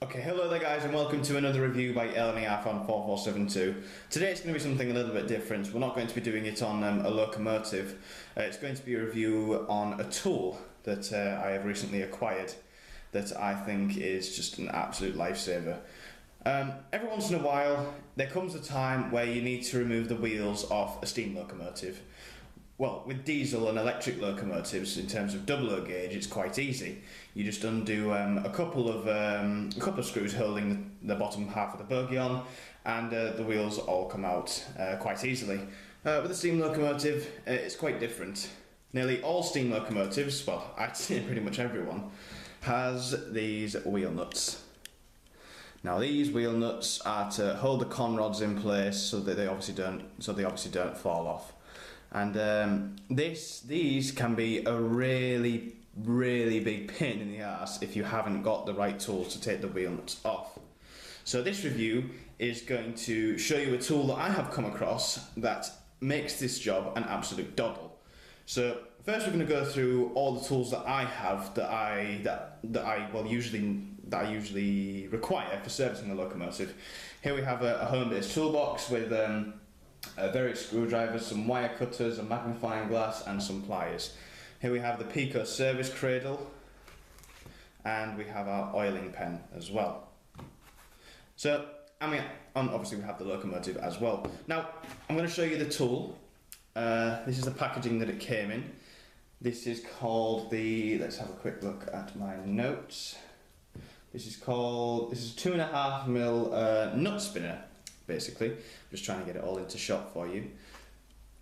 Okay, hello there guys and welcome to another review by LNERFAN4472. Today it's going to be something a little bit different. We're not going to be doing it on a locomotive. It's going to be a review on a tool that I have recently acquired that I think is just an absolute lifesaver. Every once in a while there comes a time where you need to remove the wheels off a steam locomotive. Well, with diesel and electric locomotives, in terms of double-O gauge, it's quite easy. You just undo a couple of screws holding the bottom half of the bogie on, and the wheels all come out quite easily. With a steam locomotive, it's quite different. Nearly all steam locomotives, well, I'd say pretty much everyone, has these wheel nuts. Now, these wheel nuts are to hold the conrods in place so that they obviously don't fall off. And these can be a really big pain in the arse if you haven't got the right tools to take the wheel nuts off. So this review is going to show you a tool that I have come across that makes this job an absolute doddle. So first we're going to go through all the tools that I have that I usually require for servicing a locomotive. Here we have a home-based toolbox with various screwdrivers, some wire cutters, a magnifying glass and some pliers. Here we have the Pico service cradle and we have our oiling pen as well. So, obviously we have the locomotive as well. Now, I'm going to show you the tool. This is the packaging that it came in. This is called let's have a quick look at my notes. This is a 2.5mm nut spinner. Basically, I'm just trying to get it all into shot for you.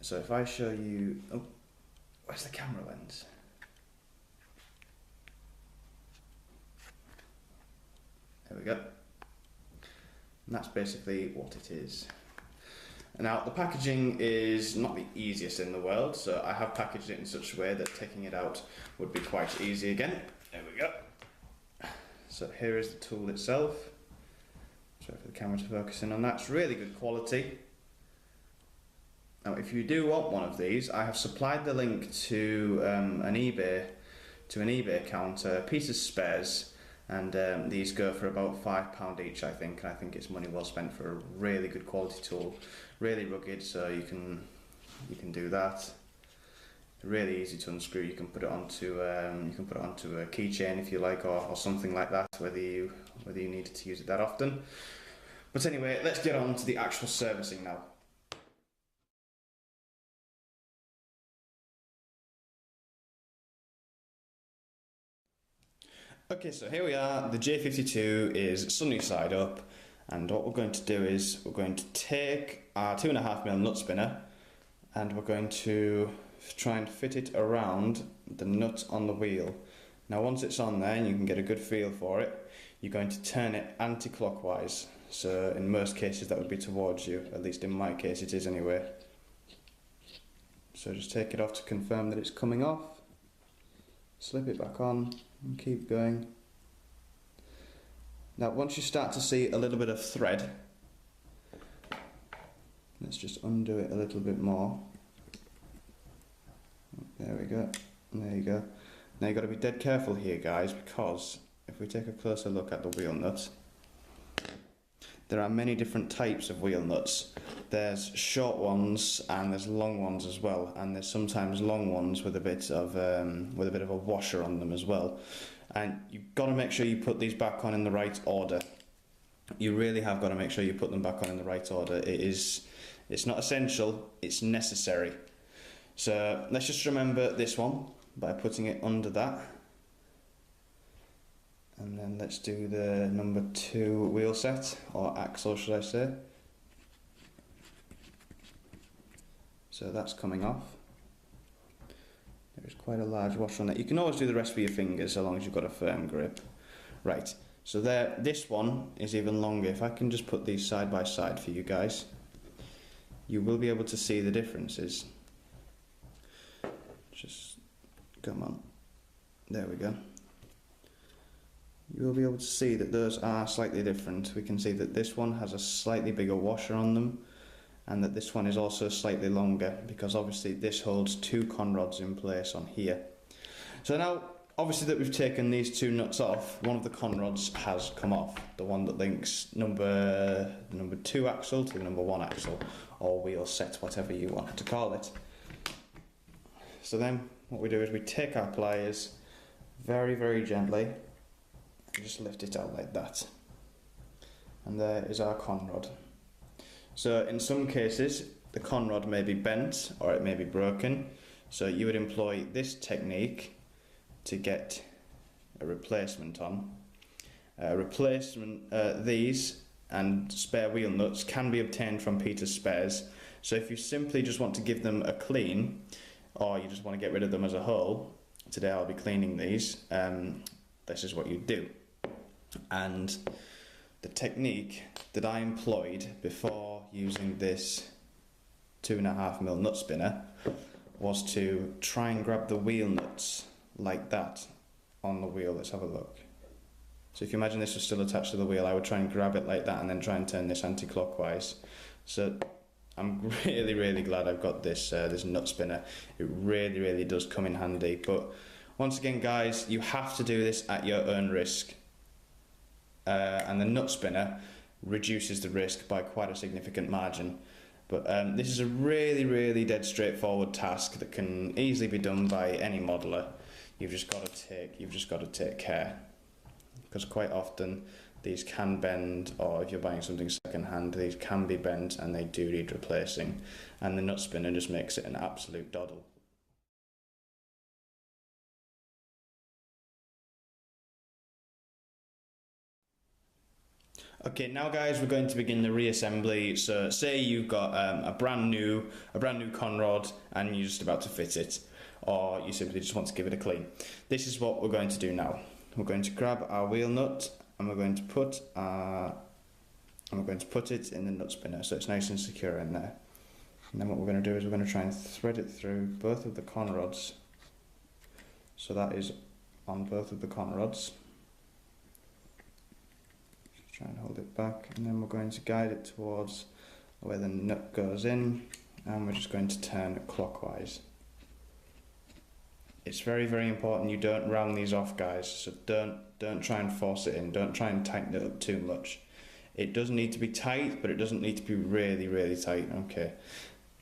So if I show you, oh, where's the camera lens? There we go. And that's basically what it is. Now the packaging is not the easiest in the world, so I have packaged it in such a way that taking it out would be quite easy again. There we go. So here is the tool itself. For the camera to focus in on that. It's really good quality. Now if you do want one of these, I have supplied the link to an eBay account, a piece of spares, and these go for about £5 each, I think, and I think it's money well spent for a really good quality tool. Really rugged, so you can do that. Really easy to unscrew. You can put it onto a keychain if you like, or something like that, whether you needed to use it that often. But anyway, let's get on to the actual servicing now. Okay, so here we are. The J52 is sunny side up, and what we're going to do is we're going to take our 2.5mm nut spinner and we're going to try and fit it around the nut on the wheel. Now once it's on there and you can get a good feel for it, you're going to turn it anti-clockwise. So in most cases that would be towards you, at least in my case it is anyway. So just take it off to confirm that it's coming off, slip it back on and keep going. Now once you start to see a little bit of thread, let's just undo it a little bit more. There we go, there you go. Now you've got to be dead careful here guys, because if we take a closer look at the wheel nuts, there are many different types of wheel nuts. There's short ones and there's long ones as well, and there's sometimes long ones with a bit of a washer on them as well. And you've got to make sure you put these back on in the right order. You really have got to make sure you put them back on in the right order. It's not essential, it's necessary. So let's just remember this one by putting it under that. And then let's do the number 2 wheel set, or axle should I say. So that's coming off. There's quite a large washer on that. You can always do the rest with your fingers so long as you've got a firm grip. Right, so there, this one is even longer. If I can just put these side by side for you guys, you will be able to see the differences. Just, come on. There we go. You will be able to see that those are slightly different. We can see that this one has a slightly bigger washer on them, and that this one is also slightly longer, because obviously this holds 2 conrods in place on here. So now obviously that we've taken these two nuts off, one of the conrods has come off, the one that links the number 2 axle to the number 1 axle, or wheel set, whatever you want to call it. So then what we do is we take our pliers very, very gently and just lift it out like that. And there is our conrod. So in some cases the conrod may be bent or it may be broken, so you would employ this technique to get a replacement on. These and spare wheel nuts can be obtained from Peter's Spares, so if you simply just want to give them a clean, or you just want to get rid of them as a whole, today I'll be cleaning these, this is what you do. And the technique that I employed before using this 2.5mm nut spinner was to try and grab the wheel nuts like that on the wheel. Let's have a look. So if you imagine this was still attached to the wheel, I would try and grab it like that and then try and turn this anti-clockwise. So I'm really, really glad I've got this this nut spinner. It really, really does come in handy. But once again, guys, you have to do this at your own risk. And the nut spinner reduces the risk by quite a significant margin. But this is a really, really dead straightforward task that can easily be done by any modeller. You've just got to take care, because quite often these can bend, or if you're buying something second hand, these can be bent and they do need replacing, and the nut spinner just makes it an absolute doddle. Okay, now guys, we're going to begin the reassembly. So say you've got a brand new conrod and you're just about to fit it, or you simply just want to give it a clean. This is what we're going to do now. We're going to grab our wheel nut and we're going to put it in the nut spinner so it's nice and secure in there. And then what we're going to do is we're going to try and thread it through both of the conrods. So that is on both of the conrods. Try and hold it back, and then we're going to guide it towards where the nut goes in, and we're just going to turn it clockwise. It's very, very important you don't round these off, guys, so don't try and force it in, don't try and tighten it up too much. It does need to be tight, but it doesn't need to be really, really tight. Okay,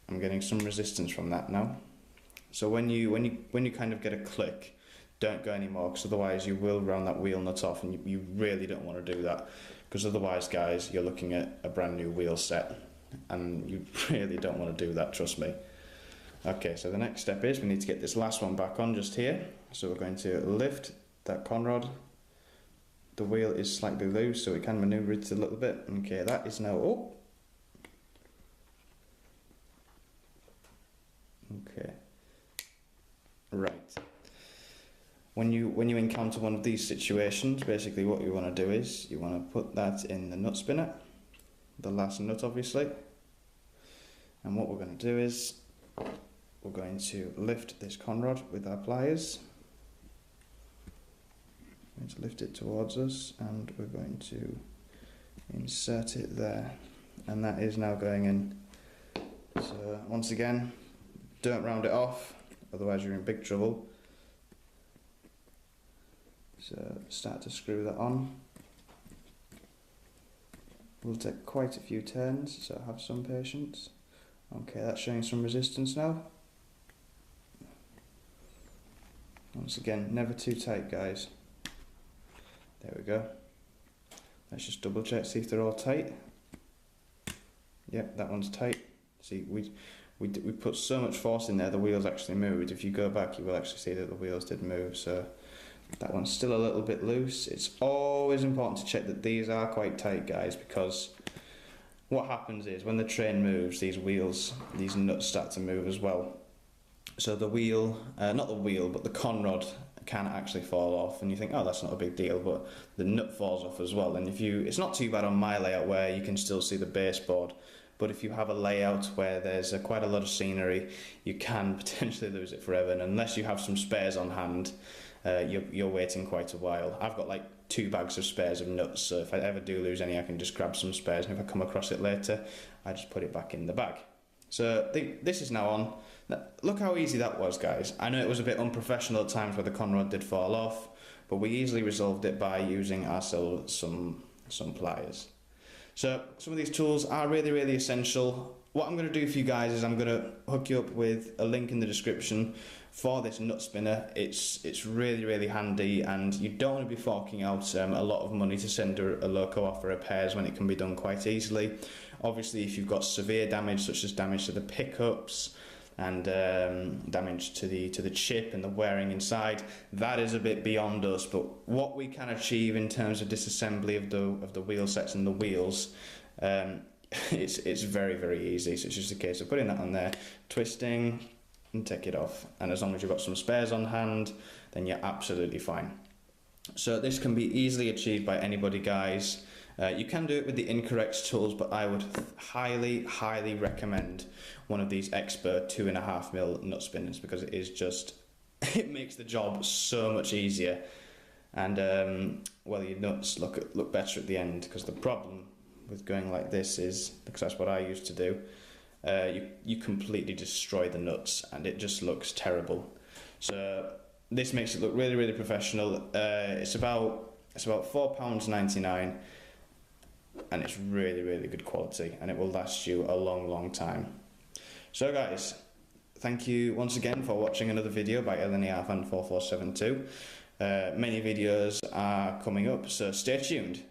I'm getting some resistance from that now. So when you kind of get a click, don't go anymore, because otherwise you will round that wheel nut off, and you really don't want to do that, because otherwise, guys, you're looking at a brand new wheel set, and you really don't want to do that, trust me. Okay, so the next step is we need to get this last one back on just here. So we're going to lift that conrod. The wheel is slightly loose, so we can manoeuvre it a little bit. Okay, that is now up. Okay, right. When you encounter one of these situations, basically what you want to do is you want to put that in the nut spinner, the last nut obviously, and what we're going to do is we're going to lift this conrod with our pliers. We're going to lift it towards us and we're going to insert it there, and that is now going in. So once again, don't round it off, otherwise you're in big trouble. So start to screw that on. We'll take quite a few turns, so have some patience. Okay, that's showing some resistance now. Once again, never too tight, guys. There we go. Let's just double check, see if they're all tight. Yep, that one's tight. See, we put so much force in there, the wheels actually moved. If you go back, you will actually see that the wheels did move. So that one's still a little bit loose. It's always important to check that these are quite tight, guys, because what happens is when the train moves, these nuts start to move as well. So the wheel, not the wheel, but the conrod can actually fall off, and you think, oh, that's not a big deal, but the nut falls off as well. And it's not too bad on my layout where you can still see the baseboard, but if you have a layout where there's quite a lot of scenery, you can potentially lose it forever, and unless you have some spares on hand, you're waiting quite a while. I've got like 2 bags of spares of nuts, so if I ever do lose any, I can just grab some spares, and if I come across it later, I just put it back in the bag. So this is now on. Now, look how easy that was, guys. I know it was a bit unprofessional at times where the conrod did fall off, but we easily resolved it by using ourselves some pliers. So some of these tools are really essential. What I'm going to do for you guys is I'm going to hook you up with a link in the description for this nut spinner. It's really handy, and you don't want to be forking out a lot of money to send a loco off for repairs when it can be done quite easily. Obviously, if you've got severe damage, such as damage to the pickups and damage to the chip and the wearing inside, that is a bit beyond us. But what we can achieve in terms of disassembly of the wheel sets and the wheels, it's very easy. So it's just a case of putting that on there, twisting, and take it off. And as long as you've got some spares on hand, then you're absolutely fine. So this can be easily achieved by anybody, guys. You can do it with the incorrect tools, but I would highly recommend one of these expert 2.5mm nut spinners, because it is just, it makes the job so much easier. And well, your nuts look better at the end, because the problem with going like this is, because that's what I used to do, you completely destroy the nuts and it just looks terrible. So this makes it look really professional. It's about £4.99, and it's really good quality, and it will last you a long time. So guys, thank you once again for watching another video by LNERFAN4472. Many videos are coming up, so stay tuned.